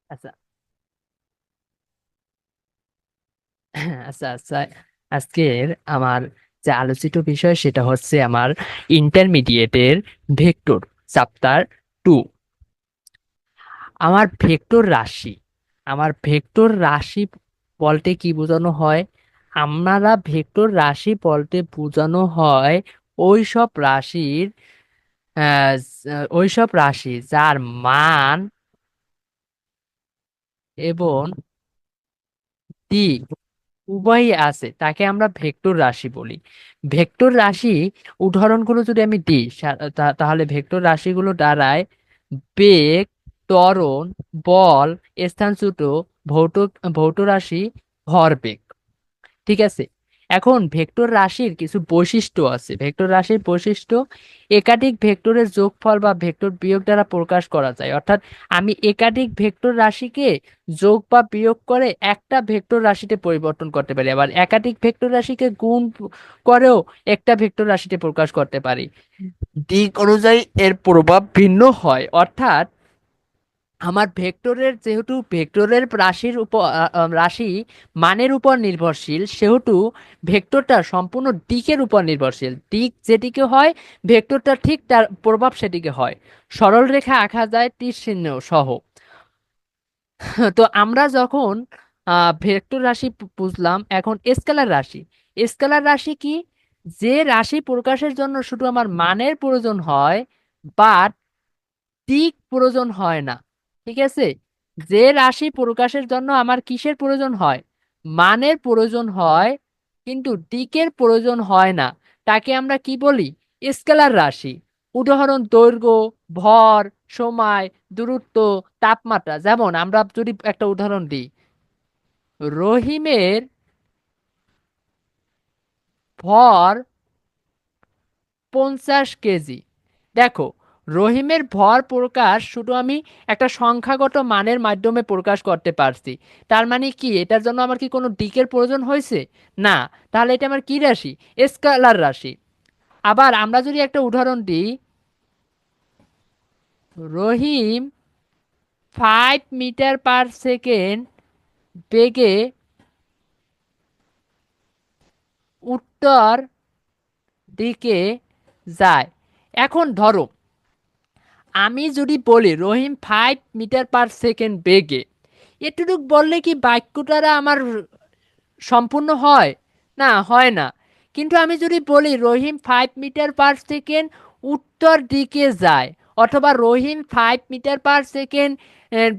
আচ্ছা। আচ্ছা আচ্ছা, আজকের আমার যে আলোচিত বিষয় সেটা হচ্ছে আমার ইন্টারমিডিয়েটের ভেক্টর চ্যাপ্টার 2। আমার ভেক্টর রাশি, আমার ভেক্টর রাশি বলতে কি বোঝানো হয়? আমরা ভেক্টর রাশি বলতে বোঝানো হয় ওইসব রাশির ওইসব রাশি যার মান এবং দিক উভয়ই আছে তাকে আমরা ভেক্টর রাশি বলি। ভেক্টর রাশি উদাহরণগুলো যদি আমি দিই তাহলে ভেক্টর রাশিগুলো দাঁড়ায় বেগ, ত্বরণ, বল, স্থানচ্যুত, ভৌত ভৌত রাশি, ভরবেগ। ঠিক আছে। এখন ভেক্টর রাশির কিছু বৈশিষ্ট্য আছে। ভেক্টর রাশির বৈশিষ্ট্য: একাধিক ভেক্টরের যোগফল বা ভেক্টর বিয়োগ দ্বারা প্রকাশ করা যায়। অর্থাৎ আমি একাধিক ভেক্টর রাশিকে যোগ বা বিয়োগ করে একটা ভেক্টর রাশিতে পরিবর্তন করতে পারি, আবার একাধিক ভেক্টর রাশিকে গুণ করেও একটা ভেক্টর রাশিতে প্রকাশ করতে পারি। দিক অনুযায়ী এর প্রভাব ভিন্ন হয়। অর্থাৎ আমার ভেক্টরের, যেহেতু ভেক্টরের রাশির উপর রাশি মানের উপর নির্ভরশীল, সেহেতু ভেক্টরটা সম্পূর্ণ দিকের উপর নির্ভরশীল। দিক যেদিকে হয় ভেক্টরটা ঠিক তার প্রভাব সেদিকে হয়। সরল রেখা আঁকা যায় তীর চিহ্ন সহ। তো আমরা যখন ভেক্টর রাশি বুঝলাম, এখন স্কেলার রাশি। স্কেলার রাশি কি? যে রাশি প্রকাশের জন্য শুধু আমার মানের প্রয়োজন হয়, বাট দিক প্রয়োজন হয় না। ঠিক আছে। যে রাশি প্রকাশের জন্য আমার কিসের প্রয়োজন হয়? মানের প্রয়োজন হয়, কিন্তু দিকের প্রয়োজন হয় না, তাকে আমরা কি বলি? স্কেলার রাশি। উদাহরণ: দৈর্ঘ্য, ভর, সময়, দূরত্ব, তাপমাত্রা। যেমন আমরা যদি একটা উদাহরণ দিই, রহিমের ভর 50 কেজি। দেখো, রহিমের ভর প্রকাশ শুধু আমি একটা সংখ্যাগত মানের মাধ্যমে প্রকাশ করতে পারছি। তার মানে কি এটার জন্য আমার কি কোনো দিকের প্রয়োজন হয়েছে? না। তাহলে এটা আমার কি রাশি? স্কেলার রাশি। আবার আমরা যদি একটা উদাহরণ দিই, রহিম 5 মিটার পার সেকেন্ড বেগে উত্তর দিকে যায়। এখন ধরো, আমি যদি বলি রহিম 5 মিটার পার সেকেন্ড বেগে, এটুকু বললে কি বাক্য দ্বারা আমার সম্পূর্ণ হয়? না, হয় না। কিন্তু আমি যদি বলি রহিম 5 মিটার পার সেকেন্ড উত্তর দিকে যায়, অথবা রহিম 5 মিটার পার সেকেন্ড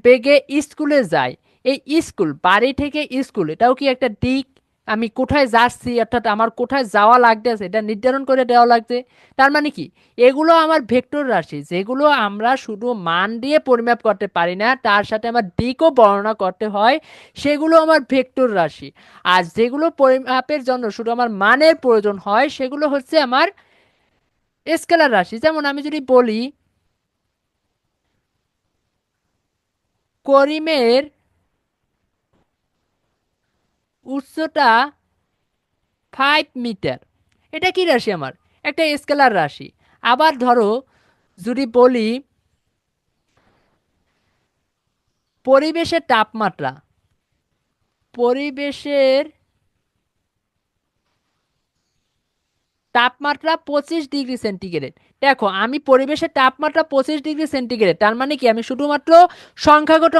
বেগে স্কুলে যায়। এই স্কুল, বাড়ি থেকে স্কুল, এটাও কি একটা দিক? আমি কোথায় যাচ্ছি, অর্থাৎ আমার কোথায় যাওয়া লাগতেছে এটা নির্ধারণ করে দেওয়া লাগছে। তার মানে কি এগুলো আমার ভেক্টর রাশি, যেগুলো আমরা শুধু মান দিয়ে পরিমাপ করতে পারি না, তার সাথে আমার দিকও বর্ণনা করতে হয়। সেগুলো আমার ভেক্টর রাশি। আর যেগুলো পরিমাপের জন্য শুধু আমার মানের প্রয়োজন হয় সেগুলো হচ্ছে আমার স্কেলার রাশি। যেমন আমি যদি বলি করিমের উচ্চতা 5 মিটার, এটা কি রাশি? আমার একটা স্কেলার রাশি। আবার ধরো, যদি বলি পরিবেশের তাপমাত্রা, পরিবেশের তাপমাত্রা 25 ডিগ্রি সেন্টিগ্রেড। দেখো, আমি পরিবেশের তাপমাত্রা 25 ডিগ্রি সেন্টিগ্রেড, তার মানে কি আমি শুধুমাত্র সংখ্যাগত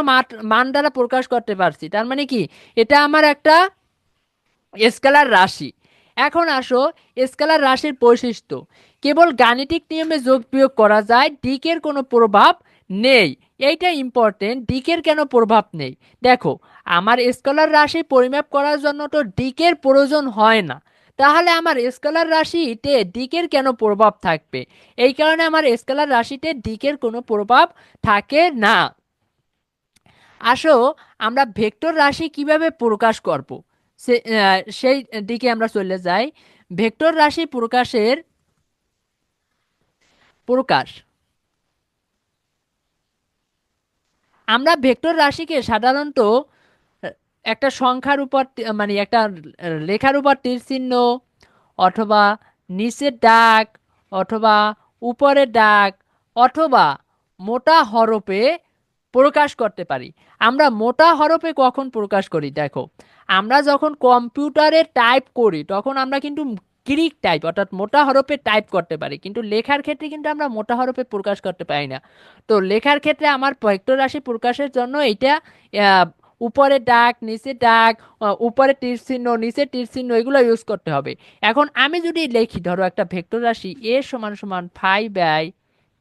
মান দ্বারা প্রকাশ করতে পারছি। তার মানে কি এটা আমার একটা স্কেলার রাশি। এখন আসো, স্কেলার রাশির বৈশিষ্ট্য: কেবল গাণিতিক নিয়মে যোগ বিয়োগ করা যায়, দিকের কোনো প্রভাব নেই। এইটা ইম্পর্টেন্ট, দিকের কেন প্রভাব নেই? দেখো, আমার স্কেলার রাশি পরিমাপ করার জন্য তো দিকের প্রয়োজন হয় না, তাহলে আমার স্কেলার রাশিতে দিকের কেন প্রভাব থাকবে? এই কারণে আমার স্কেলার রাশিতে দিকের কোনো প্রভাব থাকে না। আসো, আমরা ভেক্টর রাশি কিভাবে প্রকাশ করব সেই দিকে আমরা চলে যাই। ভেক্টর রাশি প্রকাশের প্রকাশ: আমরা ভেক্টর রাশিকে সাধারণত একটা সংখ্যার উপর মানে একটা লেখার উপর তীর চিহ্ন, অথবা নিচের দাগ, অথবা উপরের দাগ, অথবা মোটা হরফে প্রকাশ করতে পারি। আমরা মোটা হরফে কখন প্রকাশ করি দেখো, আমরা যখন কম্পিউটারে টাইপ করি তখন আমরা কিন্তু গ্রিক টাইপ অর্থাৎ মোটা হরফে টাইপ করতে পারি, কিন্তু লেখার ক্ষেত্রে কিন্তু আমরা মোটা হরফে প্রকাশ করতে পারি না। তো লেখার ক্ষেত্রে আমার ভেক্টর রাশি প্রকাশের জন্য এইটা আহ, উপরে দাগ নিচে দাগ, উপরে তীর চিহ্ন নিচে তীর চিহ্ন এগুলো ইউজ করতে হবে। এখন আমি যদি লিখি ধরো একটা ভেক্টর রাশি এ সমান সমান 5i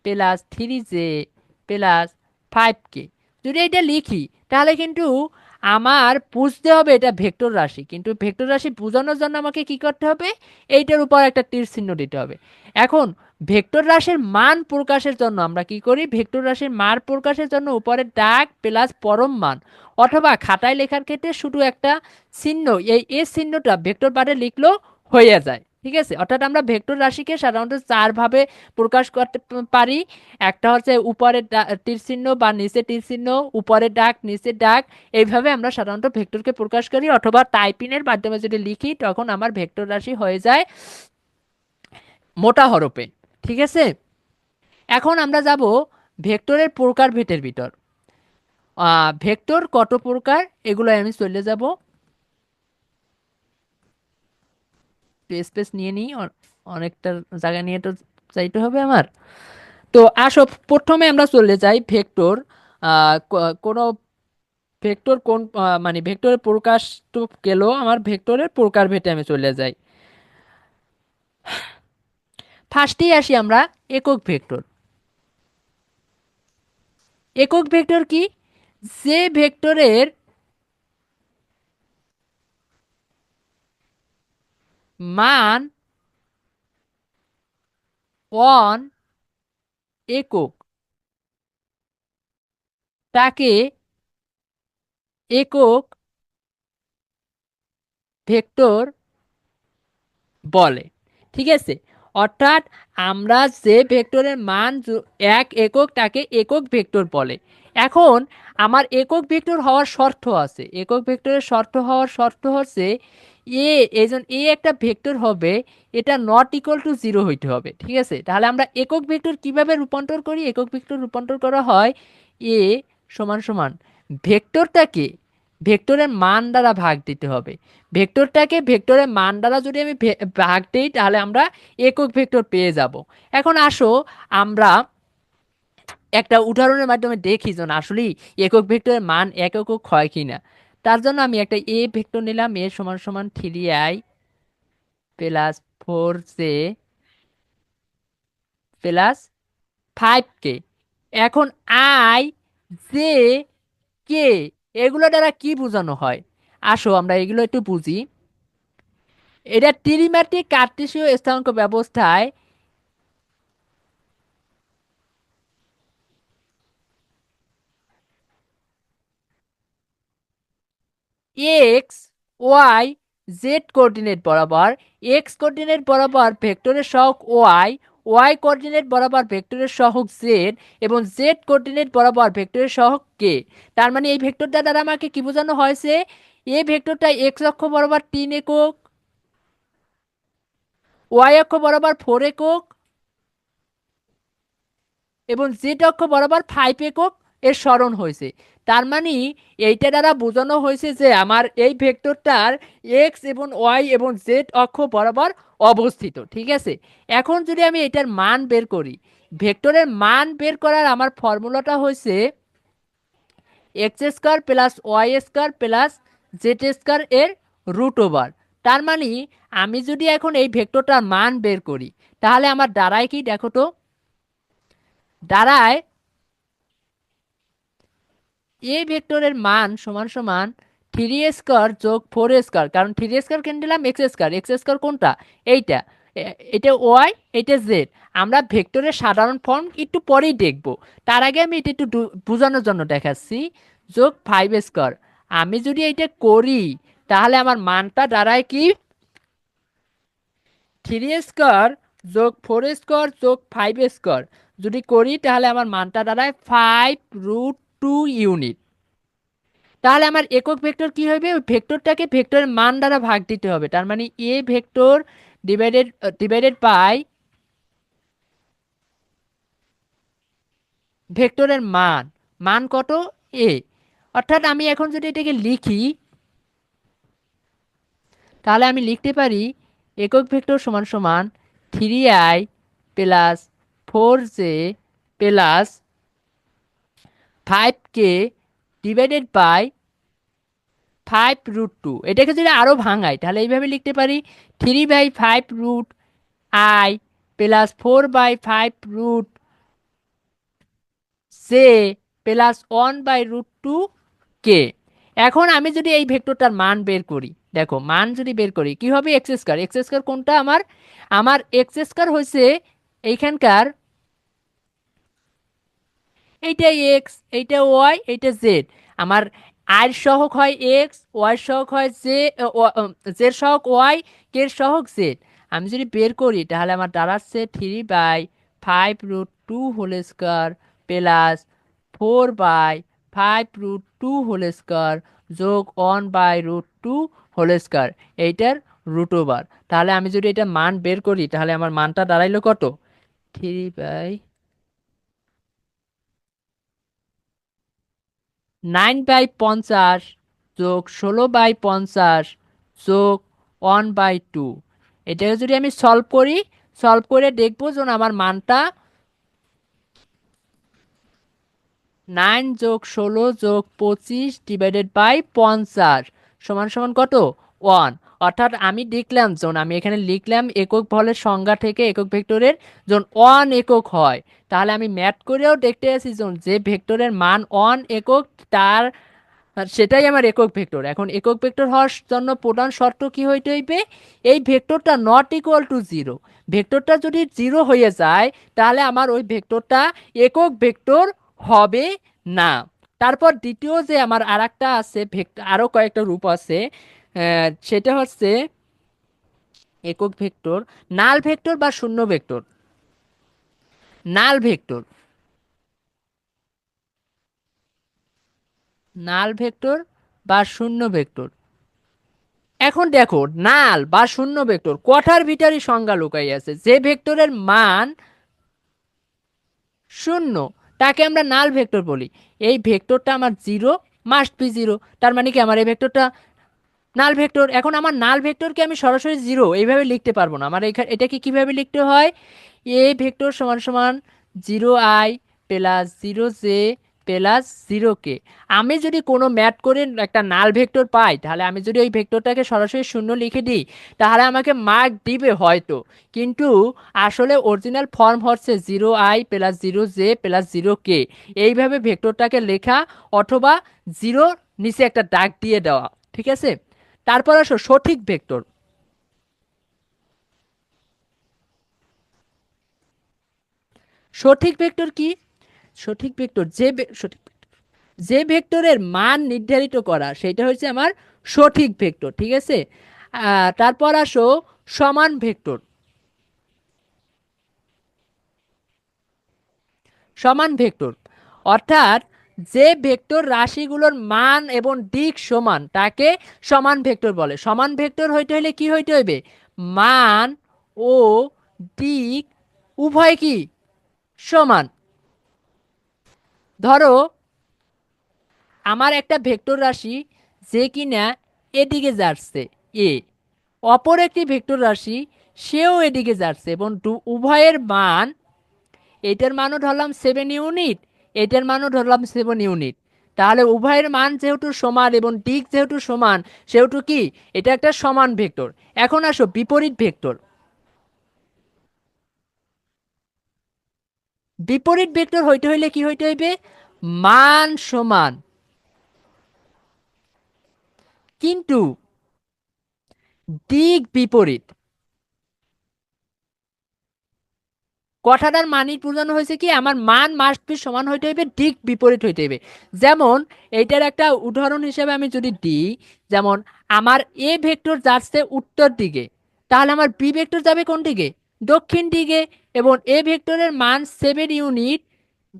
plus 3j plus 5k, যদি এটা লিখি তাহলে কিন্তু আমার বুঝতে হবে এটা ভেক্টর রাশি, কিন্তু ভেক্টর রাশি বোঝানোর জন্য আমাকে কি করতে হবে, এইটার উপর একটা তীর চিহ্ন দিতে হবে। এখন ভেক্টর রাশির মান প্রকাশের জন্য আমরা কি করি, ভেক্টর রাশির মান প্রকাশের জন্য উপরে দাগ প্লাস পরম মান, অথবা খাতায় লেখার ক্ষেত্রে শুধু একটা চিহ্ন, এই এ চিহ্নটা ভেক্টর বারে লিখলেও হয়ে যায়। ঠিক আছে, অর্থাৎ আমরা ভেক্টর রাশিকে সাধারণত চার ভাবে প্রকাশ করতে পারি। একটা হচ্ছে উপরে তীর চিহ্ন বা নিচে তীর চিহ্ন, উপরে দাগ নিচে দাগ, এইভাবে আমরা সাধারণত ভেক্টরকে প্রকাশ করি, অথবা টাইপিং এর মাধ্যমে যদি লিখি তখন আমার ভেক্টর রাশি হয়ে যায় মোটা হরফে। ঠিক আছে, এখন আমরা যাব ভেক্টরের প্রকারভেদের ভিতর। ভেক্টর কত প্রকার এগুলো আমি চলে যাব, স্পেস নিয়ে নিই, অনেকটা জায়গা নিয়ে তো চাইতে হবে আমার। তো আসো প্রথমে আমরা চলে যাই ভেক্টর, কোনো ভেক্টর কোন মানে ভেক্টরের প্রকাশ তো গেল, আমার ভেক্টরের প্রকারভেদে আমি চলে যাই। ফার্স্টেই আসি আমরা একক ভেক্টর। একক ভেক্টর কি, যে ভেক্টরের মান অন একক, তাকে একক ভেক্টর বলে। ঠিক আছে, অর্থাৎ আমরা যে ভেক্টরের মান এক একক তাকে একক ভেক্টর বলে। এখন আমার একক ভেক্টর হওয়ার শর্ত আছে, একক ভেক্টরের শর্ত হওয়ার শর্ত হচ্ছে এ, এইজন এ একটা ভেক্টর হবে, এটা নট ইকুয়াল টু জিরো হইতে হবে। ঠিক আছে, তাহলে আমরা একক ভেক্টর কিভাবে রূপান্তর করি, একক ভেক্টর রূপান্তর করা হয় এ সমান সমান ভেক্টরটাকে ভেক্টরের মান দ্বারা ভাগ দিতে হবে। ভেক্টরটাকে ভেক্টরের মান দ্বারা যদি আমি ভাগ দিই তাহলে আমরা একক ভেক্টর পেয়ে যাব। এখন আসো আমরা একটা উদাহরণের মাধ্যমে দেখি যে না আসলেই একক ভেক্টরের মান এক একক হয় কিনা। তার জন্য আমি একটা এ ভেক্টর নিলাম, এ সমান সমান 3i plus 4j plus 5k। এখন আই, জে, কে এগুলো দ্বারা কি বোঝানো হয়, আসো আমরা এগুলো একটু বুঝি। এটা ত্রিমাত্রিক কার্টেসীয় স্থানাঙ্ক ব্যবস্থায় এক্স ওয়াই জেড কোঅর্ডিনেট বরাবর, এক্স কোঅর্ডিনেট বরাবর ভেক্টরের সহগ ওয়াই, ওয়াই কোঅর্ডিনেট বরাবর ভেক্টরের সহগ জেড, এবং জেড কোঅর্ডিনেট বরাবর ভেক্টরের সহগ কে। তার মানে এই ভেক্টরটা দ্বারা আমাকে কি বোঝানো হয়েছে, এই ভেক্টরটা এক্স অক্ষ বরাবর 3 একক, ওয়াই অক্ষ বরাবর 4 একক, এবং জেড অক্ষ বরাবর 5 একক এর সরণ হয়েছে। তার মানে এইটা দ্বারা বোঝানো হয়েছে যে আমার এই ভেক্টরটার এক্স এবং ওয়াই এবং জেড অক্ষ বরাবর অবস্থিত। ঠিক আছে, এখন যদি আমি এটার মান বের করি, ভেক্টরের মান বের করার আমার ফর্মুলাটা হয়েছে x square plus y square plus z square এর রুট ওভার। তার মানে আমি যদি এখন এই ভেক্টরটার মান বের করি তাহলে আমার দাঁড়ায় কি দেখো তো, দাঁড়ায় এ ভেক্টরের মান সমান সমান 3 স্কোয়ার যোগ 4 স্কোয়ার, কারণ 3 স্কোয়ার কেন দিলাম, এক্স স্কোয়ার কোনটা, এইটা, এটা ওয়াই এটা জেড। আমরা ভেক্টরের সাধারণ ফর্ম একটু পরেই দেখব, তার আগে আমি এটা একটু বোঝানোর জন্য দেখাচ্ছি। যোগ 5 স্কোয়ার, আমি যদি এটা করি তাহলে আমার মানটা দাঁড়ায় কি, 3 স্কোয়ার যোগ 4 স্কোয়ার যোগ 5 স্কোয়ার, যদি করি তাহলে আমার মানটা দাঁড়ায় 5√2 ইউনিট। তাহলে আমার একক ভেক্টর কি হবে, ওই ভেক্টরটাকে ভেক্টরের মান দ্বারা ভাগ দিতে হবে। তার মানে A vector divided divided by ভেক্টরের মান, মান কত? এ। অর্থাৎ আমি এখন যদি এটাকে লিখি, তাহলে আমি লিখতে পারি একক ভেক্টর সমান সমান 3i plus 4j plus 5k divided by 5√2। এটাকে যদি আরো ভাঙাই তাহলে এইভাবে লিখতে পারি 3/5√i plus 4/5√j plus 1/√2k। এখন আমি যদি এই ভেক্টরটার মান বের করি, দেখো মান যদি বের করি কি হবে, এক্স স্কয়ার। এক্স স্কয়ার কোনটা আমার? আমার এক্স স্কয়ার হয়েছে এইখানকার, এইটা এক্স, এইটা ওয়াই, এইটা জেড। আমার আর সহগ হয় এক্স, ওয়াই সহগ হয় জে, জেড সহগ ওয়াই, কে সহগ জেড। আমি যদি বের করি তাহলে আমার দাঁড়াচ্ছে 3/5√2 whole square plus 4/5√2 whole square যোগ 1/√2 হোল স্কয়ার, এইটার রুট ওভার। তাহলে আমি যদি এটা মান বের করি তাহলে আমার মানটা দাঁড়াইলো কত? 9/50 যোগ 16/50 যোগ 1/2। এটাকে যদি আমি সলভ করি, সলভ করে দেখবো যে আমার মানটা 9 যোগ 16 যোগ 25 ডিভাইডেড বাই 50 সমান সমান কত? 1। অর্থাৎ আমি দেখলাম যখন আমি এখানে লিখলাম একক ভরের সংজ্ঞা থেকে একক ভেক্টরের যখন 1 একক হয়, তাহলে আমি ম্যাথ করেও দেখতে আসি যখন যে ভেক্টরের মান 1 একক, তার আর সেটাই আমার একক ভেক্টর। এখন একক ভেক্টর হওয়ার জন্য প্রধান শর্ত কি হইতে হইবে? এই ভেক্টরটা নট ইকুয়াল টু জিরো। ভেক্টরটা যদি জিরো হয়ে যায় তাহলে আমার ওই ভেক্টরটা একক ভেক্টর হবে না। তারপর দ্বিতীয় যে আমার আরেকটা আছে ভেক্টর, আরো কয়েকটা রূপ আছে, সেটা হচ্ছে একক ভেক্টর, নাল ভেক্টর বা শূন্য ভেক্টর। নাল ভেক্টর, নাল ভেক্টর বা শূন্য ভেক্টর। এখন দেখো নাল বা শূন্য ভেক্টর কটার ভিতরই সংজ্ঞা লুকাই আছে। যে ভেক্টরের মান শূন্য তাকে আমরা নাল ভেক্টর বলি। এই ভেক্টরটা আমার জিরো, মাস্ট বি জিরো, তার মানে কি আমার এই ভেক্টরটা নাল ভেক্টর। এখন আমার নাল ভেক্টরকে আমি সরাসরি জিরো এইভাবে লিখতে পারবো না। আমার এটাকে কিভাবে লিখতে হয়? এ ভেক্টর সমান সমান 0i plus 0j plus 0k। আমি যদি কোনো ম্যাথ করে একটা নাল ভেক্টর পাই তাহলে আমি যদি ওই ভেক্টরটাকে সরাসরি শূন্য লিখে দিই তাহলে আমাকে মার্ক দিবে হয়তো, কিন্তু আসলে অরিজিনাল ফর্ম হচ্ছে 0i plus 0j plus 0k। এইভাবে ভেক্টরটাকে লেখা, অথবা জিরো নিচে একটা দাগ দিয়ে দেওয়া, ঠিক আছে? তারপর আসো সঠিক ভেক্টর। সঠিক ভেক্টর কি? সঠিক ভেক্টর সঠিক যে ভেক্টরের মান নির্ধারিত করা সেটা হচ্ছে আমার সঠিক ভেক্টর, ঠিক আছে? তারপর আসো সমান ভেক্টর। সমান ভেক্টর অর্থাৎ যে ভেক্টর রাশিগুলোর মান এবং দিক সমান তাকে সমান ভেক্টর বলে। সমান ভেক্টর হইতে হলে কি হইতে হইবে? মান ও দিক উভয় কি সমান। ধরো আমার একটা ভেক্টর রাশি যে কিনা এদিকে যাচ্ছে, এ, অপর একটি ভেক্টর রাশি সেও এদিকে যাচ্ছে, এবং উভয়ের মান, এটার মানও ধরলাম 7 ইউনিট, এটার মানও ধরলাম 7 ইউনিট। তাহলে উভয়ের মান যেহেতু সমান এবং দিক যেহেতু সমান, সেহেতু কি এটা একটা সমান ভেক্টর। এখন আসো বিপরীত ভেক্টর। বিপরীত ভেক্টর হইতে হইলে কি হইতে হইবে? মান সমান কিন্তু দিক বিপরীত। কথাটার মানি বোঝানো হয়েছে কি আমার মান মাস্ট বি সমান হইতে হইবে, দিক বিপরীত হইতে হইবে। যেমন এইটার একটা উদাহরণ হিসেবে আমি যদি দিই, যেমন আমার এ ভেক্টর যাচ্ছে উত্তর দিকে, তাহলে আমার বি ভেক্টর যাবে কোন দিকে? দক্ষিণ দিকে। এবং এ ভেক্টরের মান 7 ইউনিট,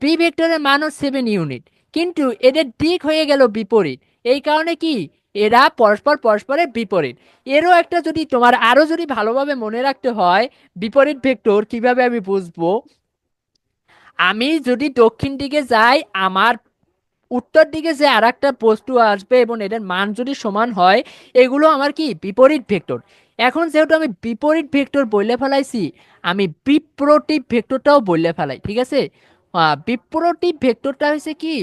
বি ভেক্টরের মানও 7 ইউনিট, কিন্তু এদের দিক হয়ে গেল বিপরীত। এই কারণে কি এরা পরস্পর পরস্পরের বিপরীত। এরও একটা যদি তোমার আরো যদি ভালোভাবে মনে রাখতে হয় বিপরীত ভেক্টর কিভাবে আমি বুঝবো, আমি যদি দক্ষিণ দিকে যাই আমার উত্তর দিকে যে আর একটা বস্তু আসবে এবং এটার মান যদি সমান হয়, এগুলো আমার কি বিপরীত ভেক্টর। এখন যেহেতু আমি বিপরীত ভেক্টর বললে ফেলাইছি, আমি বিপ্রতীপ ভেক্টরটাও বললে ফেলাই, ঠিক আছে। বিপ্রতীপ ভেক্টরটা হয়েছে কি,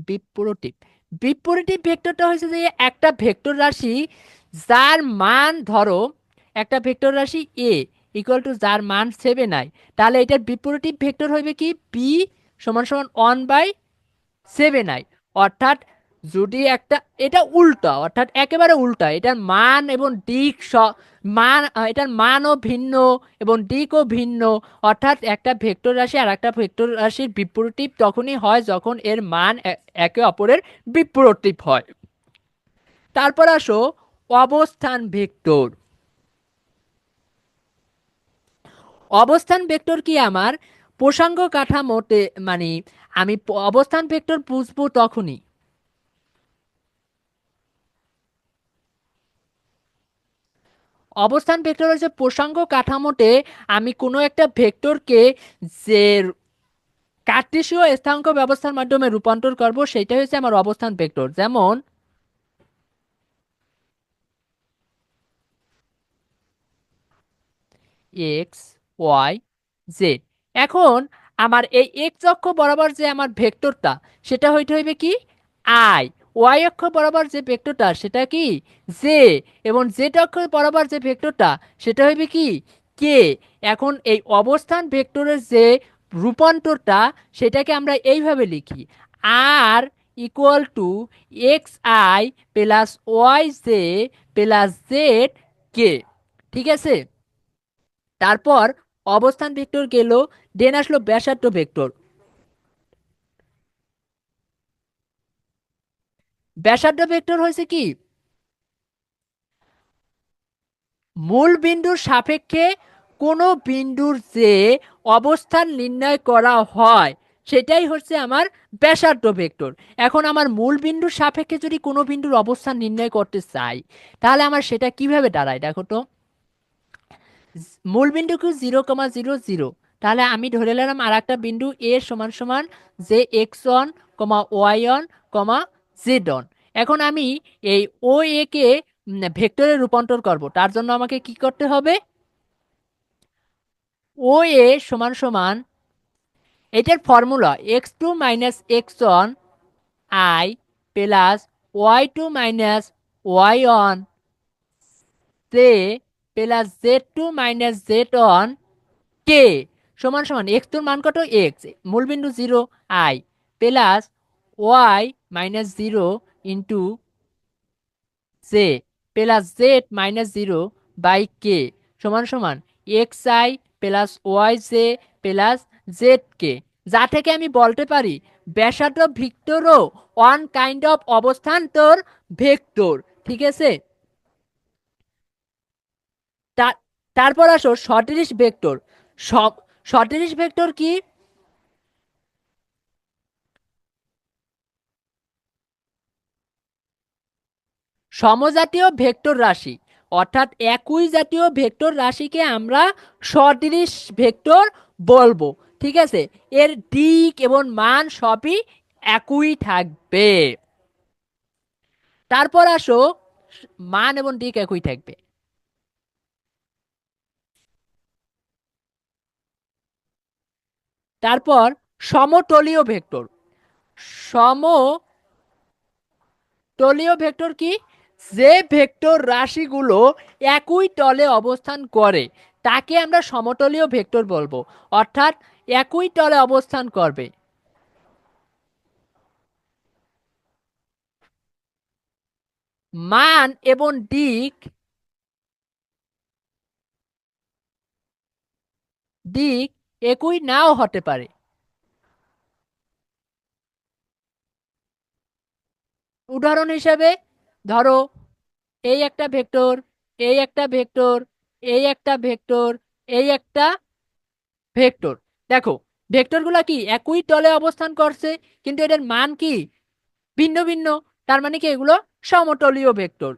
বিপরীত বিপরীত ভেক্টরটা হচ্ছে যে একটা ভেক্টর রাশি যার মান ধরো, একটা ভেক্টর রাশি এ ইকুয়াল টু যার মান 7 তাহলে এটার বিপরীত ভেক্টর হবে কি বি সমান সমান 1/7 অর্থাৎ যদি একটা, এটা উল্টা, অর্থাৎ একেবারে উল্টা, এটার মান এবং দিক মান, এটার মানও ভিন্ন এবং দিকও ভিন্ন। অর্থাৎ একটা ভেক্টর রাশি আর একটা ভেক্টর রাশির বিপরীত তখনই হয় যখন এর মান একে অপরের বিপরীত হয়। তারপর আসো অবস্থান ভেক্টর। অবস্থান ভেক্টর কি আমার প্রসঙ্গ কাঠামোতে, মানে আমি অবস্থান ভেক্টর বুঝবো তখনই, অবস্থান ভেক্টর হচ্ছে প্রসঙ্গ কাঠামোতে আমি কোনো একটা ভেক্টরকে যে কার্টেসীয় স্থানাঙ্ক ব্যবস্থার মাধ্যমে রূপান্তর করব, সেটা হচ্ছে আমার অবস্থান ভেক্টর। যেমন এক্স, ওয়াই, জেড। এখন আমার এই এক্স অক্ষ বরাবর যে আমার ভেক্টরটা, সেটা হইতে হইবে কি আই। ওয়াই অক্ষ বরাবর যে ভেক্টরটা সেটা কি জে, এবং জেড অক্ষ বরাবর যে ভেক্টরটা সেটা হইবে কি কে। এখন এই অবস্থান ভেক্টরের যে রূপান্তরটা, সেটাকে আমরা এইভাবে লিখি, r equal to x i plus y j plus z k, ঠিক আছে। তারপর অবস্থান ভেক্টর গেল, দেন আসলো ব্যাসার্ধ ভেক্টর। ব্যাসার্ধ ভেক্টর হয়েছে কি মূল বিন্দুর সাপেক্ষে কোনো বিন্দুর যে অবস্থান নির্ণয় করা হয়, সেটাই হচ্ছে আমার ব্যাসার্ধ ভেক্টর। এখন আমার মূল বিন্দুর সাপেক্ষে যদি কোনো বিন্দুর অবস্থান নির্ণয় করতে চাই, তাহলে আমার সেটা কিভাবে দাঁড়ায় দেখো তো। মূল বিন্দু কি 0,0 0, তাহলে আমি ধরে নিলাম আর একটা বিন্দু এ সমান সমান যে x1 y1 z1। এখন আমি এই ও এ কে ভেক্টরে রূপান্তর করব, তার জন্য আমাকে কি করতে হবে, ও এ সমান সমান, এটার formula x2 - x1 i plus y2 - y1 j plus z2 - z1 k সমান সমান এক্স তোর মান কত এক্স, মূলবিন্দু 0 i plus y -0 into j plus z -0 by k সমান সমান x i plus y j plus z k. যা থেকে আমি বলতে পারি ব্যাসার্ধ ভেক্টরও ওয়ান কাইন্ড অফ অবস্থান্তর ভেক্টর, ঠিক আছে। তা- তারপর আসো সদৃশ ভেক্টর। সদৃশ ভেক্টর কি, সমজাতীয় ভেক্টর রাশি, অর্থাৎ একই জাতীয় ভেক্টর রাশিকে আমরা সদৃশ ভেক্টর বলবো, ঠিক আছে। এর দিক এবং মান সবই একই থাকবে। তারপর আসো মান এবং দিক একই থাকবে। তারপর সমতলীয় ভেক্টর। সমতলীয় ভেক্টর কি, যে ভেক্টর রাশিগুলো একই তলে অবস্থান করে তাকে আমরা সমতলীয় ভেক্টর বলবো, অর্থাৎ একই তলে অবস্থান করবে। মান এবং দিক একই নাও হতে পারে। উদাহরণ হিসেবে ধরো এই একটা ভেক্টর, এই একটা ভেক্টর, এই একটা ভেক্টর, এই একটা ভেক্টর। দেখো ভেক্টরগুলো কি একই তলে অবস্থান করছে, কিন্তু এদের মান কি ভিন্ন ভিন্ন, তার মানে কি এগুলো সমতলীয় ভেক্টর।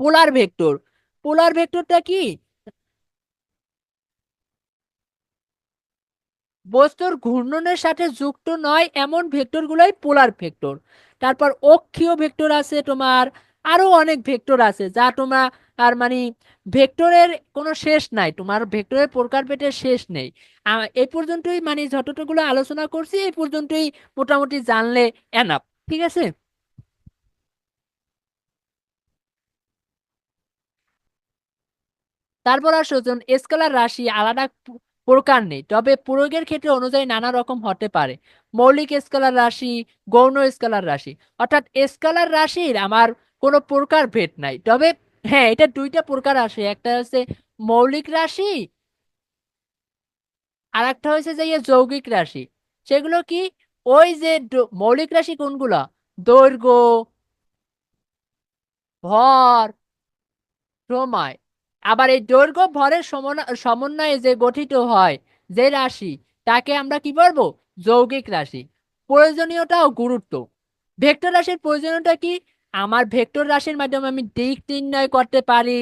পোলার ভেক্টর, পোলার ভেক্টরটা কি? বস্তুর ঘূর্ণনের সাথে যুক্ত নয় এমন ভেক্টর গুলাই পোলার ভেক্টর। তারপর অক্ষীয় ভেক্টর আছে তোমার, আরো অনেক ভেক্টর আছে যা তোমার, আর মানে ভেক্টরের কোনো শেষ নাই, তোমার ভেক্টরের প্রকারভেদের শেষ নেই। এই পর্যন্তই, মানে যতটুকুলো আলোচনা করছি এই পর্যন্তই মোটামুটি জানলে এনাফ। ঠিক আছে। তারপর আসো, যেমন স্কেলার রাশি আলাদা প্রকার নেই, তবে প্রয়োগের ক্ষেত্রে অনুযায়ী নানা রকম হতে পারে। মৌলিক স্কেলার রাশি, গৌণ স্কেলার রাশি। অর্থাৎ স্কেলার রাশির আমার কোনো প্রকার ভেদ নাই, তবে হ্যাঁ, এটা দুইটা প্রকার আসে, একটা হচ্ছে মৌলিক রাশি, আর একটা হচ্ছে যে ইয়ে যৌগিক রাশি। সেগুলো কি? ওই যে মৌলিক রাশি কোনগুলা? দৈর্ঘ্য, ভর, সময়। আবার এই দৈর্ঘ্য ভরের সমন্বয়ে যে গঠিত হয় যে রাশি, তাকে আমরা কি বলবো? যৌগিক রাশি। প্রয়োজনীয়তা ও গুরুত্ব। ভেক্টর রাশির প্রয়োজনীয়তা কি? আমার ভেক্টর রাশির মাধ্যমে আমি দিক নির্ণয় করতে পারি,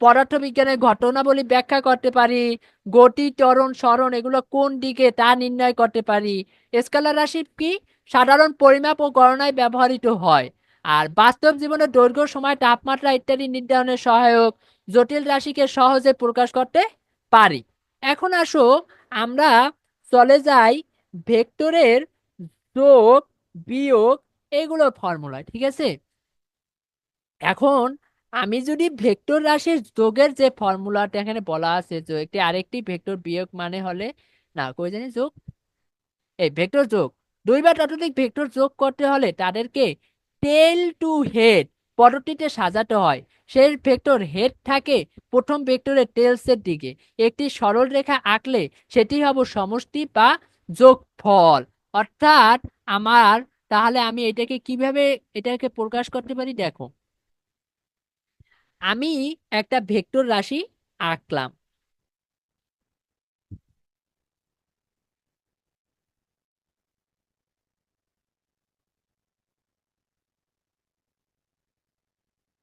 পদার্থবিজ্ঞানের ঘটনাবলী ব্যাখ্যা করতে পারি, গতি, ত্বরণ, সরণ এগুলো কোন দিকে তা নির্ণয় করতে পারি। স্কেলার রাশি কি? সাধারণ পরিমাপ ও গণনায় ব্যবহৃত হয়, আর বাস্তব জীবনে দৈর্ঘ্য, সময়, তাপমাত্রা ইত্যাদি নির্ধারণে সহায়ক। জটিল রাশিকে সহজে প্রকাশ করতে পারি। এখন আসো, আমরা চলে যাই ভেক্টরের যোগ, বিয়োগ এগুলোর ফর্মুলা। ঠিক আছে। এখন আমি যদি ভেক্টর রাশির যোগের যে ফর্মুলাটা এখানে বলা আছে, যে একটি আরেকটি ভেক্টর বিয়োগ মানে হলে, না কই জানি যোগ, এই ভেক্টর যোগ, দুই বা ততোধিক ভেক্টর যোগ করতে হলে তাদেরকে টেল টু হেড পদ্ধতিতে সাজাতে হয়। সেই ভেক্টর হেড থাকে প্রথম ভেক্টরের টেলসের দিকে। একটি সরল রেখা আঁকলে সেটি হবে সমষ্টি বা যোগফল। অর্থাৎ আমার, তাহলে আমি এটাকে কিভাবে এটাকে প্রকাশ করতে পারি দেখো। আমি একটা ভেক্টর রাশি আঁকলাম।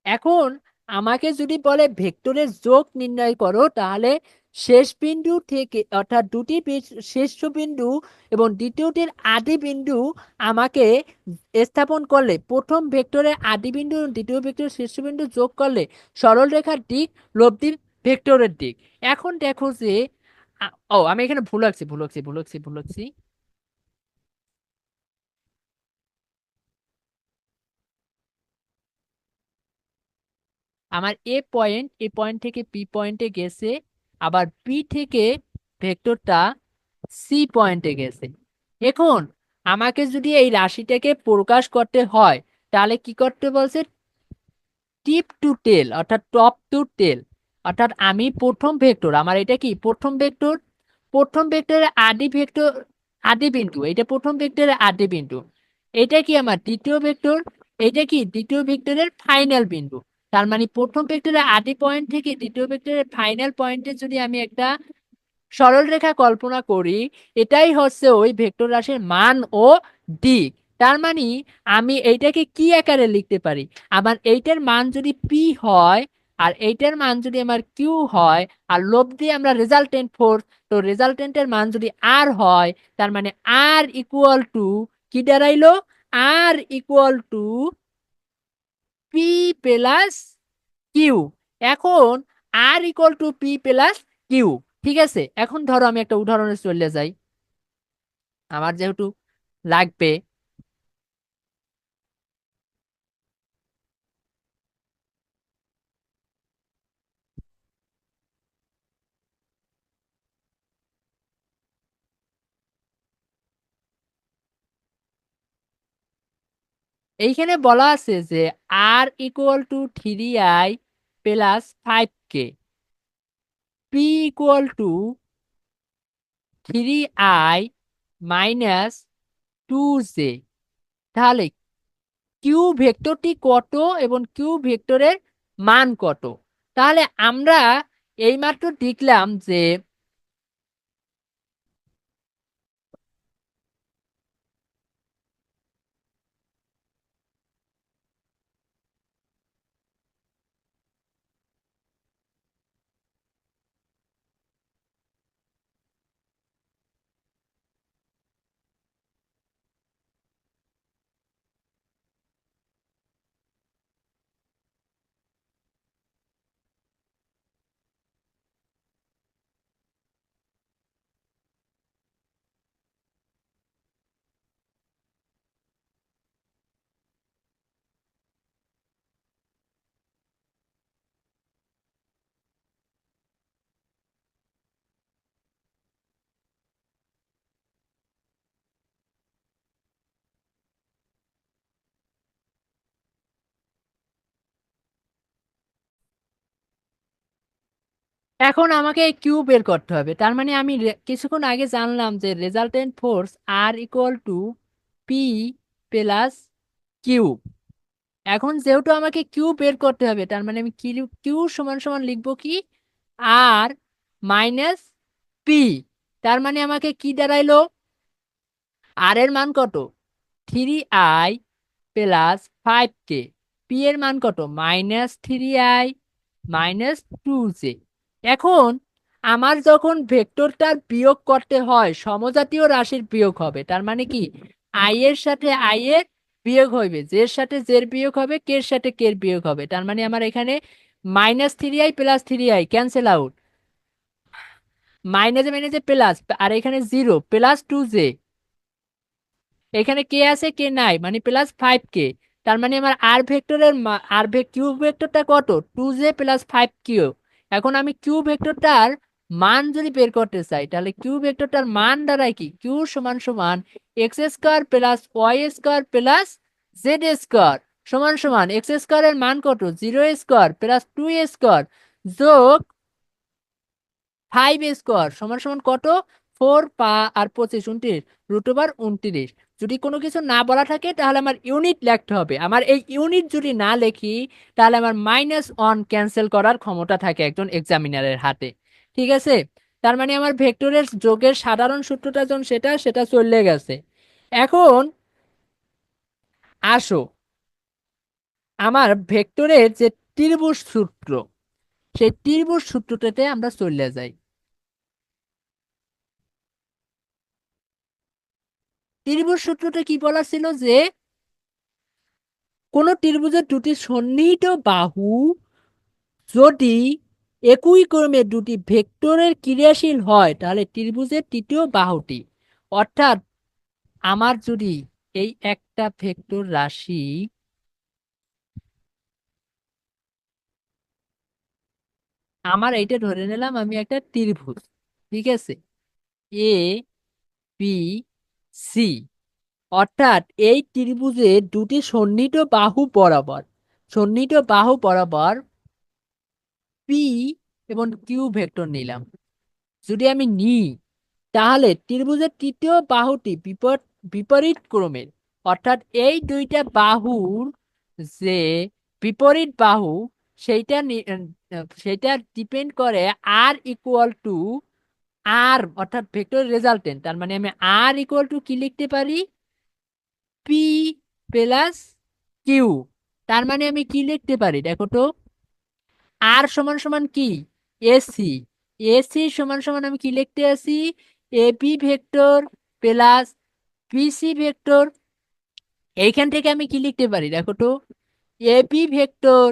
এখন আমাকে যদি বলে ভেক্টরের যোগ নির্ণয় করো, তাহলে শেষ বিন্দু থেকে, অর্থাৎ দুটি শীর্ষবিন্দু এবং দ্বিতীয়টির আদি বিন্দু আমাকে স্থাপন করলে, প্রথম ভেক্টরের আদি বিন্দু এবং দ্বিতীয় ভেক্টরের শীর্ষবিন্দু যোগ করলে সরল রেখার দিক লব্ধির ভেক্টরের দিক। এখন দেখো যে ও আমি এখানে ভুল লাগছি। আমার এ পয়েন্ট থেকে পি পয়েন্টে গেছে, আবার পি থেকে ভেক্টরটা সি পয়েন্টে গেছে। এখন আমাকে যদি এই রাশিটাকে প্রকাশ করতে হয়, তাহলে কি করতে বলছে? টিপ টু টেল, অর্থাৎ টপ টু টেল। অর্থাৎ আমি প্রথম ভেক্টর, আমার এটা কি প্রথম ভেক্টর, প্রথম ভেক্টরের আদি ভেক্টর, আদি বিন্দু, এটা প্রথম ভেক্টরের আদি বিন্দু। এটা কি আমার দ্বিতীয় ভেক্টর, এটা কি দ্বিতীয় ভেক্টরের ফাইনাল বিন্দু। তার মানে প্রথম ভেক্টরের আদি পয়েন্ট থেকে দ্বিতীয় ভেক্টরের ফাইনাল পয়েন্টে যদি আমি একটা সরল রেখা কল্পনা করি, এটাই হচ্ছে ওই ভেক্টর রাশির মান ও দিক। তার মানে আমি এইটাকে কি আকারে লিখতে পারি? আমার এইটার মান যদি পি হয়, আর এইটার মান যদি আমার কিউ হয়, আর লব দিয়ে আমরা রেজাল্টেন্ট ফোর্স, তো রেজাল্টেন্টের মান যদি আর হয়, তার মানে আর ইকুয়াল টু কি দাঁড়াইলো? R equal to P plus Q. এখন r equal to P plus q. ঠিক আছে। এখন ধরো আমি একটা উদাহরণে চলে যাই, আমার যেহেতু লাগবে। এইখানে বলা আছে যে r equal to 3i plus 5k, p equal to 3i minus 2j। তাহলে কিউ ভেক্টরটি কত এবং কিউ ভেক্টরের মান কত? তাহলে আমরা এইমাত্র দেখলাম যে এখন আমাকে কিউ বের করতে হবে, তার মানে আমি কিছুক্ষণ আগে জানলাম যে resultant force R equal to P plus Q. এখন যেহেতু আমাকে কিউ বের করতে হবে, তার মানে আমি কিউ কিউ সমান সমান লিখবো কি, আর মাইনাস পি। তার মানে আমাকে কি দাঁড়াইলো, আর এর মান কত, 3i প্লাস 5k, পি এর মান কত, -3i -2j। এখন আমার যখন ভেক্টরটার বিয়োগ করতে হয়, সমজাতীয় রাশির বিয়োগ হবে, তার মানে কি, আই এর সাথে আই এর বিয়োগ হবে, জের সাথে জের বিয়োগ হবে, কে এর সাথে কে এর বিয়োগ হবে। তার মানে আমার এখানে -3i plus 3i cancel out, মাইনাসে মাইনাসে প্লাস, আর এখানে 0 প্লাস 2j, এখানে কে আছে কে নাই, মানে +5k। তার মানে আমার আর ভেক্টরের কিউ ভেক্টরটা কত, 2j প্লাস 5q। এখন আমি কিউ ভেক্টরটার মান যদি বের করতে চাই, তাহলে কিউ ভেক্টরটার মান দাঁড়ায় কি, কিউ সমান সমান x² plus y² plus z² সমান সমান x² এর মান কত, 0² প্লাস 2² যোগ 5² সমান সমান কত, 4 আর 25 29, √29। যদি কোনো কিছু না বলা থাকে তাহলে আমার ইউনিট লিখতে হবে, আমার এই ইউনিট যদি না লিখি তাহলে আমার -1 ক্যান্সেল করার ক্ষমতা থাকে একজন এক্সামিনারের হাতে। ঠিক আছে, তার মানে আমার ভেক্টরের যোগের সাধারণ সূত্রটা যখন সেটা সেটা চলে গেছে। এখন আসো আমার ভেক্টরের যে ত্রিভুজ সূত্র, সেই ত্রিভুজ সূত্রটাতে আমরা চলে যাই। ত্রিভুজ সূত্রটা কি বলা ছিল, যে কোন ত্রিভুজের দুটি সন্নিহিত বাহু যদি একই ক্রমে দুটি ভেক্টরের ক্রিয়াশীল হয়, তাহলে ত্রিভুজের তৃতীয় বাহুটি, অর্থাৎ আমার যদি এই একটা ভেক্টর রাশি, আমার এইটা ধরে নিলাম আমি একটা ত্রিভুজ, ঠিক আছে, এ বি সি, অর্থাৎ এই ত্রিভুজের দুটি সন্নিহিত বাহু বরাবর, সন্নিহিত বাহু বরাবর পি এবং কিউ ভেক্টর নিলাম। যদি আমি নিই, তাহলে ত্রিভুজের তৃতীয় বাহুটি বিপরীত ক্রমের, অর্থাৎ এই দুইটা বাহুর যে বিপরীত বাহু, সেইটা সেটা ডিপেন্ড করে আর ইকুয়াল টু আর, অর্থাৎ ভেক্টর রেজাল্টেন্ট। তার মানে আমি আর ইকুয়াল টু কি লিখতে পারি, পি প্লাস কিউ। তার মানে আমি কি লিখতে পারি দেখো তো, আর সমান সমান কি, এসি, এসি সমান সমান আমি কি লিখতে আছি, AB vector plus BC vector. এইখান থেকে আমি কি লিখতে পারি দেখো তো, AB vector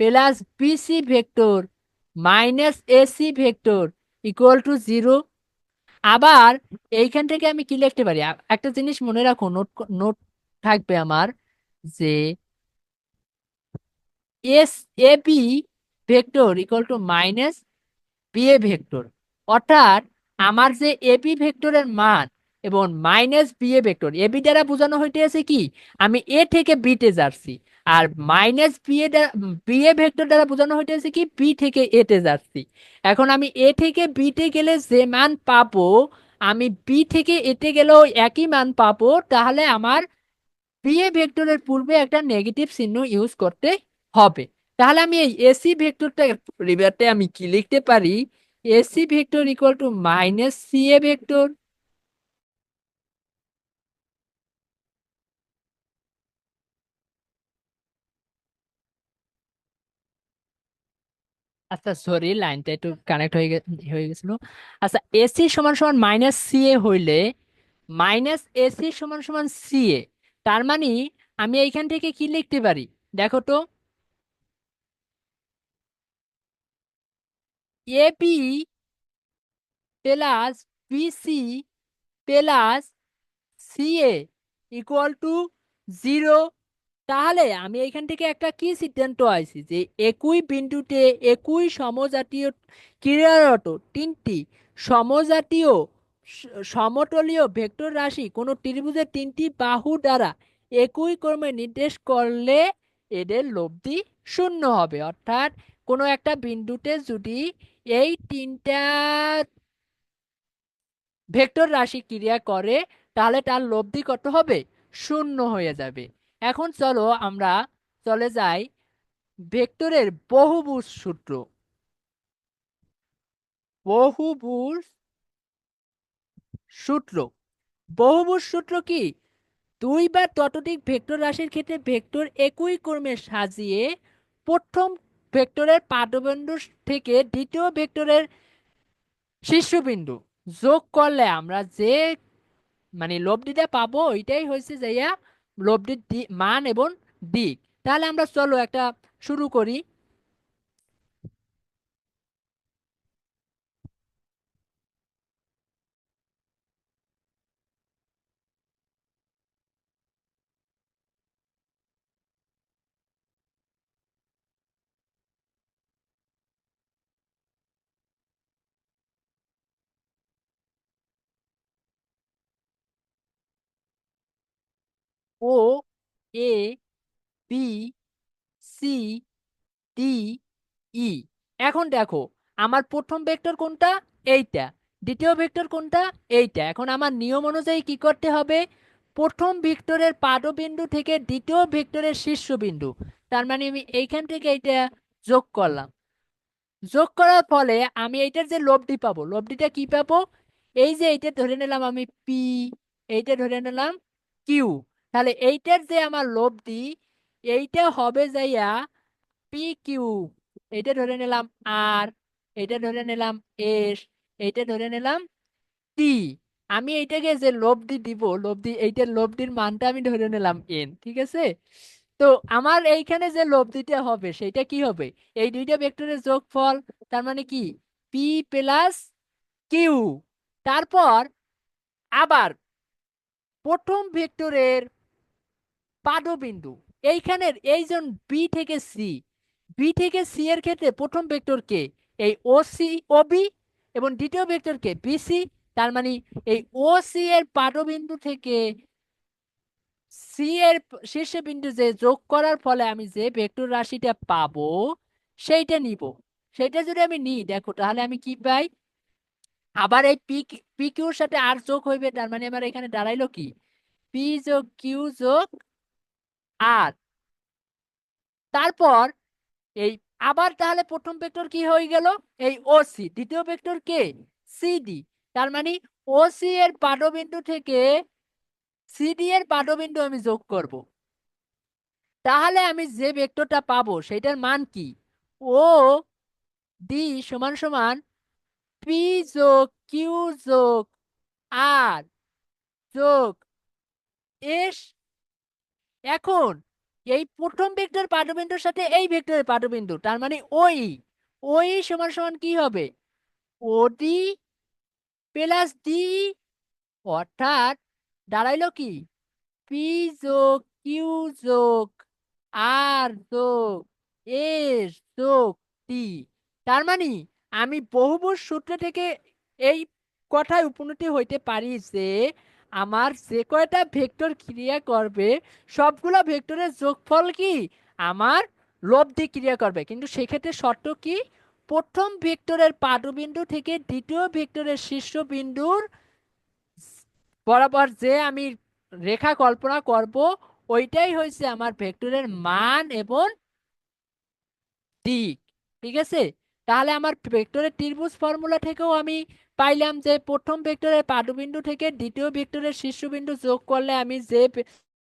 plus BC vector minus AC vector equal to 0। আবার এইখান থেকে আমি কি লিখতে পারি, একটা জিনিস মনে রাখো, নোট নোট থাকবে আমার, যে এস AB vector equal to minus BA vector, অর্থাৎ আমার যে এবি ভেক্টরের মান এবং মাইনাস বিএ ভেক্টর, এবি দ্বারা বোঝানো হইতেছে কি, আমি এ থেকে বি তে যাচ্ছি, আর মাইনাস বিএ বিএ ভেক্টর দ্বারা বোঝানো হইতেছে কি, বি থেকে এ তে যাচ্ছি। এখন আমি এ থেকে বি তে গেলে যে মান পাবো, আমি বি থেকে এতে গেলেও একই মান পাবো। তাহলে আমার বিএ ভেক্টরের পূর্বে একটা নেগেটিভ চিহ্ন ইউজ করতে হবে। তাহলে আমি এই এসি ভেক্টরটা পরিবর্তে আমি কি লিখতে পারি, AC vector equal to minus CA vector. আচ্ছা সরি, লাইনটা একটু কানেক্ট হয়ে গেছিল। আচ্ছা, এসি সমান সমান মাইনাস সিএ হইলে মাইনাস এসি সমান সমান সিএ, তার মানে আমি এইখান থেকে কি লিখতে পারি দেখো তো, AB plus BC plus CA equal to 0। তাহলে আমি এখান থেকে একটা কি সিদ্ধান্ত আইছি, যে একই বিন্দুতে একই সমজাতীয় ক্রিয়ারত তিনটি সমজাতীয় সমতলীয় ভেক্টর রাশি কোন ত্রিভুজের তিনটি বাহু দ্বারা একই ক্রমে নির্দেশ করলে এদের লব্ধি শূন্য হবে। অর্থাৎ কোনো একটা বিন্দুতে যদি এই তিনটা ভেক্টর রাশি ক্রিয়া করে, তাহলে তার লব্ধি কত হবে? শূন্য হয়ে যাবে। এখন চলো আমরা চলে যাই ভেক্টরের বহুভুজ সূত্র। বহুভুজ সূত্র বহুভুজ সূত্র কি? দুই বা ততোধিক ভেক্টর রাশির ক্ষেত্রে ভেক্টর একই ক্রমে সাজিয়ে প্রথম ভেক্টরের পাদবিন্দু থেকে দ্বিতীয় ভেক্টরের শীর্ষবিন্দু যোগ করলে আমরা যে মানে লব্ধিটা পাবো, ওইটাই হয়েছে যাইয়া লব্ধির মান এবং দিক। তাহলে আমরা চলো একটা শুরু করি। ও, এ, বি, সি, ডি, ই। এখন দেখো, আমার প্রথম ভেক্টর কোনটা? এইটা। দ্বিতীয় ভেক্টর কোনটা? এইটা। এখন আমার নিয়ম অনুযায়ী কি করতে হবে? প্রথম ভেক্টরের পাদবিন্দু থেকে দ্বিতীয় ভেক্টরের শীর্ষবিন্দু, তার মানে আমি এইখান থেকে এইটা যোগ করলাম। যোগ করার ফলে আমি এইটার যে লব্ধি পাবো, লব্ধিটা কি পাবো? এই যে এইটা ধরে নিলাম আমি পি, এইটা ধরে নিলাম কিউ। তাহলে এইটার যে আমার লব্ধি, এইটা হবে যাইয়া পি কিউ। এইটা ধরে নিলাম আর, এইটা ধরে নিলাম এস, এইটা ধরে নিলাম টি। আমি এইটাকে যে লব্ধি দিব, লব্ধি এইটার লব্ধির মানটা আমি ধরে নিলাম এন, ঠিক আছে? তো আমার এইখানে যে লব্ধিটা হবে সেটা কি হবে? এই দুইটা ভেক্টরের যোগফল, তার মানে কি পি প্লাস কিউ। তারপর আবার প্রথম ভেক্টরের পাদবিন্দু, এইখানের এইজন বি থেকে সি, বি থেকে সি এর ক্ষেত্রে প্রথম ভেক্টর কে? এই ও সি ও বি, এবং দ্বিতীয় ভেক্টর কে? B C. তার মানে এই ও সি এর পাদবিন্দু থেকে সি এর শীর্ষবিন্দু যে যোগ করার ফলে আমি যে ভেক্টর রাশিটা পাবো সেইটা নিব। সেটা যদি আমি নিই, দেখো তাহলে আমি কি পাই? আবার এই পি, পি কিউর সাথে আর যোগ হইবে, তার মানে আমার এখানে দাঁড়াইলো কি? পি যোগ কিউ যোগ আর। তারপর এই আবার তাহলে প্রথম ভেক্টর কি হয়ে গেল? এই ও সি। দ্বিতীয় ভেক্টর কে? সিডি। তার মানে ও সি এর পাদবিন্দু থেকে সিডি এর পাদবিন্দু আমি যোগ করব। তাহলে আমি যে ভেক্টরটা পাবো সেটার মান কি? ও ডি সমান সমান পি যোগ কিউ যোগ আর যোগ এস। এখন এই প্রথম ভেক্টর পাদবিন্দুর সাথে এই ভেক্টরের পাদবিন্দু, তার মানে ওই ওই সমান সমান কি হবে? ওডি প্লাস ডি। অর্থাৎ দাঁড়াইলো কি? পি যোগ কিউ যোগ আর যোগ এস যোগ টি। তার মানে আমি বহুভুজ সূত্র থেকে এই কথায় উপনীত হইতে পারি যে আমার যে কয়টা ভেক্টর ক্রিয়া করবে সবগুলো ভেক্টরের যোগফল কি আমার লব্ধি ক্রিয়া করবে। কিন্তু সেক্ষেত্রে শর্ত কি? প্রথম ভেক্টরের পাদবিন্দু থেকে দ্বিতীয় ভেক্টরের শীর্ষবিন্দুর বরাবর যে আমি রেখা কল্পনা করব, ওইটাই হয়েছে আমার ভেক্টরের মান এবং দিক। ঠিক আছে? তাহলে আমার ভেক্টরের ত্রিভুজ ফর্মুলা থেকেও আমি পাইলাম যে প্রথম ভেক্টরের পাদবিন্দু থেকে দ্বিতীয় ভেক্টরের শীর্ষবিন্দু যোগ করলে আমি যে